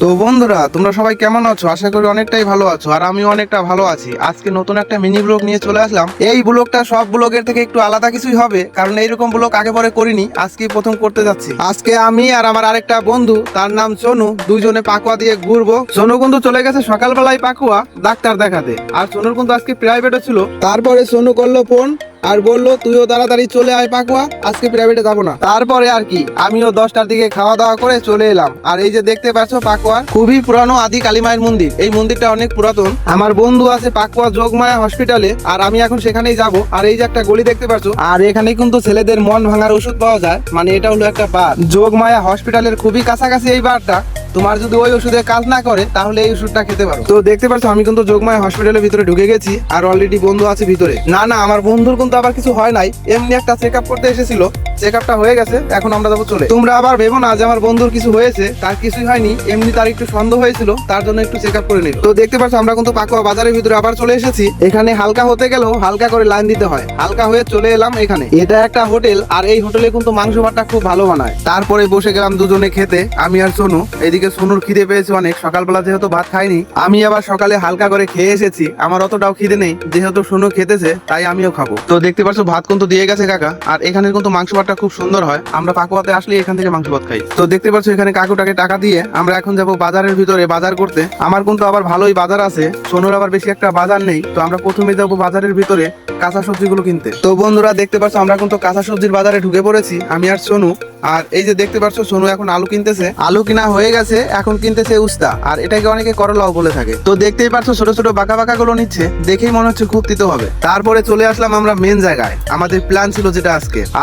তো বন্ধুরা, তোমরা সবাই কেমন আছো? আশা করি অনেকটাই ভালো আছো, আর আমিও অনেকটা ভালো আছি। আজকে নতুন একটা মিনি ব্লগ নিয়ে চলে আসলাম। এই ব্লগটা সব ব্লগের থেকে একটু আলাদা কিছুই হবে, কারণ এইরকম ব্লগ আগে পরে করিনি, আজকে প্রথম করতে যাচ্ছি। আজকে আমি আর আমার আরেকটা বন্ধু, তার নাম সোনু, দুইজনে পাকুয়া দিয়ে ঘুরবো। সোনু কিন্তু চলে গেছে সকালবেলায় পাকুয়া ডাক্তার দেখাতে, আর সোনুর কিন্তু আজকে প্রাইভেটে ছিল। তারপরে সোনু করলো ফোন আর বললো তুইও তাড়াতাড়ি চলে আয় পাকুয়া, আজকে প্রাইভেটে যাবো না। তারপরে আর কি, আমিও 10টার দিকে খাওয়া দাওয়া করে চলে এলাম। আর এই যে দেখতে পাচ্ছ পাকুয়ার খুবই পুরানো আদি কালী মায়ের মন্দির, এই মন্দিরটা অনেক পুরাতন। আমার বন্ধু আছে পাকুয়া যোগমায়া হসপিটালে, আর আমি এখন সেখানেই যাব। আর এই যে একটা গলি দেখতে পাচ্ছ, আর এখানে কিন্তু ছেলেদের মন ভাঙার ওষুধ পাওয়া যায়, মানে এটা হলো একটা বার। যোগমায়া হসপিটালের খুবই কাছাকাছি এই বারটা। তোমার যদি ওই ওষুধে কাজ না করে তাহলে এই ওষুধটা খেতে পারো। তো দেখতে পাচ্ছ আমি কিন্তু যোগমায়া হসপিটালের ভিতরে ঢুকে গেছি, আর অলরেডি বন্ধু আছে ভিতরে। না না, আমার বন্ধুর কিন্তু আবার কিছু হয় নাই, এমনি একটা চেক আপ করতে এসেছিল, চেক আপটা হয়ে গেছে, এখন আমরা যাবো চলে। তোমরা আবার ভেবো না যে আমার বন্ধুর কিছু হয়েছে, তার কিছুই হয়নি, এমনি তার একটু সন্দেহ হয়েছিল, তার জন্য একটু চেক আপ করে নিল। তো দেখতে পাচ্ছ আমরা কিন্তু পাকুয়া বাজারের ভিতরে আবার চলে এসেছি। এখানে হালকা হতে গেলেও হালকা করে লাইন দিতে হয়, হালকা হয়ে চলে এলাম এখানে। এটা একটা হোটেল, আর এই হোটেলে কিন্তু মাংস ভাতটা খুব ভালো বানায়। তারপরে বসে গেলাম দুজনে খেতে, আমি আর সোনু। এদিকে সোনুর খিদে পেয়েছে অনেক, সকালবেলা যেহেতু ভাত খাইনি, আমি আবার সকালে হালকা করে খেয়ে এসেছি। আমার অতটাও খিদে নেই, যেহেতু সোনু খেতেছে তাই আমিও খাবো। তো দেখতে পাচ্ছ ভাত কিন্তু দিয়ে গেছে কাকা, আর এখানে কিন্তু মাংস ভাতটা খুব সুন্দর হয়। আমরা পাকুয়াতে আসলে এখান থেকে মাংস ভাত খাই। তো দেখতে পাচ্ছ এখানে কাকুটাকে টাকা দিয়ে আমরা এখন যাবো বাজারের ভিতরে বাজার করতে। আমার কিন্তু আবার ভালোই বাজার আছে, সোনুর আবার বেশি একটা বাজার নেই। তো আমরা প্রথমে যাবো বাজারের ভিতরে কাঁচা সবজিগুলো কিনতে। তো বন্ধুরা দেখতে পাচ্ছ আমরা কিন্তু কাঁচা সবজির বাজারে ঢুকে পড়েছি, আমি আর সোনু। আর এই যে দেখতে পাচ্ছ সোনু এখন আলু কিনতেছে, আলু কিনা হয়ে গেছে, এখন কিনতেছে উস্তা, আর এটাকে অনেকে করলাও বলে থাকে। তো দেখতেই পাচ্ছ ছোট ছোট বাঁকা বাঁকা গুলো নিচ্ছে, দেখেই মনে হচ্ছে খুব তিতো হবে। তারপরে চলে আসলাম আমরা মেন জায়গায়। আমাদের প্ল্যান ছিল যেটা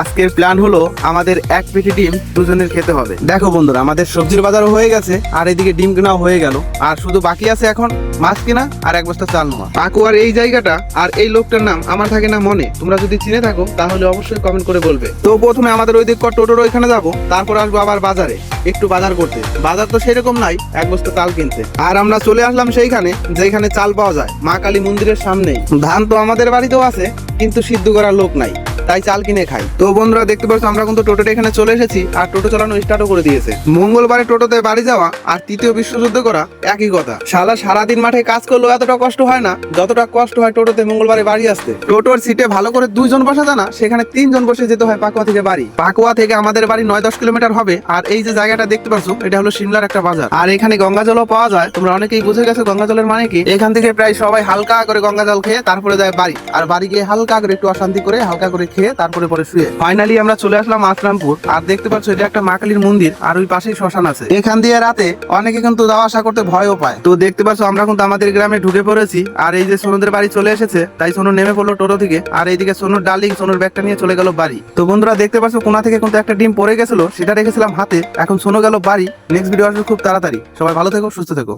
আজকের প্ল্যান হলো আমাদের এক পেটি ডিম দুজনের খেতে হবে। দেখো বন্ধুরা, আমাদের সবজির বাজারও হয়ে গেছে, আর এদিকে ডিম কেনাও হয়ে গেল, আর শুধু বাকি আছে এখন মাছ কেনা আর এক বস্তা চাল নেওয়া। পাকুয়ার এই জায়গাটা আর এই লোকটার নাম আমার থাকে না মনে, তোমরা যদি চিনে থাকো তাহলে অবশ্যই কমেন্ট করে বলবে। তো প্রথমে আমাদের ওই দিক টোটোর ওইখানে যাবো, তারপর আসবো আবার বাজারে একটু বাজার করতে। বাজার তো সেরকম নাই, এক বস্তা চাল কিনতে। আর আমরা চলে আসলাম সেইখানে যেখানে চাল পাওয়া যায়, মা কালী মন্দিরের সামনেই। ধান তো আমাদের বাড়িতেও আছে, কিন্তু সিদ্ধ করার লোক নাই, তাই চাল কিনে খাই। তো বন্ধুরা দেখতে পাচ্ছ আমরা কিন্তু টোটোটা এখানে চলে এসেছি, আর টোটো চালানো স্টার্টও করে দিয়েছে। মঙ্গলবারে টোটোতে বাড়ি যাওয়া আর তৃতীয় বিশ্বযুদ্ধ করা একই কথা। সারাদিন মাঠে কাজ করলেও এতটা কষ্ট হয় না যতটা কষ্ট হয় টোটোতে মঙ্গলবারে বাড়ি আসতে। টোটোর সিটে ভালো করে 2জন বসা যায় না, সেখানে 3জন বসে যেতে হয় পাকুয়া থেকে বাড়ি। পাকুয়া থেকে আমাদের বাড়ি 9-10 কিলোমিটার হবে। আর এই যে জায়গাটা দেখতে পাচ্ছ, এটা হলো সিমলার একটা বাজার, আর এখানে গঙ্গা জলও পাওয়া যায়। তোমরা অনেকেই বুঝে গেছো গঙ্গা জলের মানে কি। এখান থেকে প্রায় সবাই হালকা করে গঙ্গা জল খেয়ে তারপরে যায় বাড়ি, আর বাড়ি গিয়ে হালকা করে একটু অশান্তি করে হালকা করে খেয়ে তারপরে পরে শুয়ে। ফাইনালি আমরা চলে আসলাম আসলামপুর, আর দেখতে পাচ্ছ এটা একটা মা কালীর মন্দির, আর ওই পাশেই শ্মশান আছে। এখান দিয়ে রাতে অনেকে কিন্তু যাওয়া আসা করতে ভয়ও পায়। তো দেখতে পাচ্ছ আমরা কিন্তু আমাদের গ্রামে ঢুকে পড়েছি, আর এই যে সোনুদের বাড়ি চলে এসেছে, তাই সোনু নেমে পড়লো টোটো থেকে। আর এইদিকে সোনুর ডার্লিং সোনুর ব্যাগটা নিয়ে চলে গেল বাড়ি। তো বন্ধুরা দেখতে পাচ্ছ কোনা থেকে কিন্তু একটা ডিম পড়ে গেছিল, সেটা রেখেছিলাম হাতে, এখন সোনু গেল বাড়ি। নেক্সট ভিডিও আসবে খুব তাড়াতাড়ি। সবাই ভালো থেকো, সুস্থ থেকো।